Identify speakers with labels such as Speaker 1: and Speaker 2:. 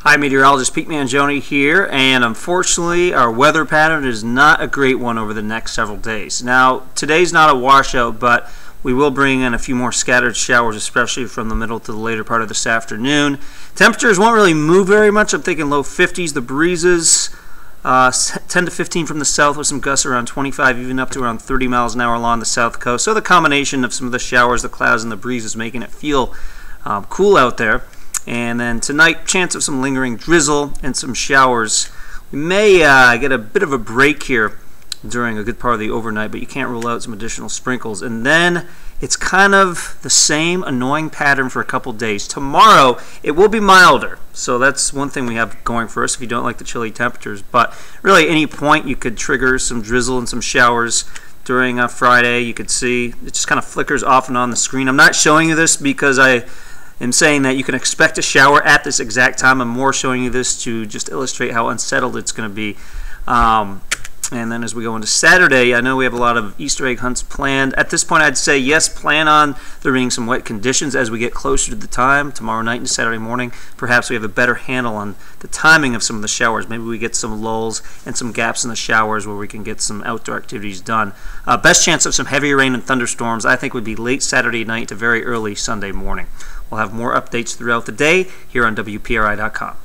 Speaker 1: Hi, meteorologist Pete Mangione here, and unfortunately our weather pattern is not a great one over the next several days. Now, today's not a washout, but we will bring in a few more scattered showers, especially from the middle to the later part of this afternoon. Temperatures won't really move very much. I'm thinking low 50s. The breezes 10 to 15 from the south with some gusts around 25, even up to around 30 miles an hour along the south coast. So the combination of some of the showers, the clouds, and the breezes making it feel cool out there. And then tonight, chance of some lingering drizzle and some showers. We may get a bit of a break here during a good part of the overnight, but you can't rule out some additional sprinkles. And then it's kind of the same annoying pattern for a couple days. Tomorrow, it will be milder. So that's one thing we have going for us if you don't like the chilly temperatures. But really, at any point, you could trigger some drizzle and some showers during Friday. You could see it just kind of flickers off and on the screen. I'm not showing you this because I am saying that you can expect a shower at this exact time. I'm more showing you this to just illustrate how unsettled it's going to be. And then as we go into Saturday, I know we have a lot of Easter egg hunts planned. At this point, I'd say yes, plan on there being some wet conditions as we get closer to the time, tomorrow night and Saturday morning. Perhaps we have a better handle on the timing of some of the showers. Maybe we get some lulls and some gaps in the showers where we can get some outdoor activities done. Best chance of some heavy rain and thunderstorms, I think, would be late Saturday night to very early Sunday morning. We'll have more updates throughout the day here on WPRI.com.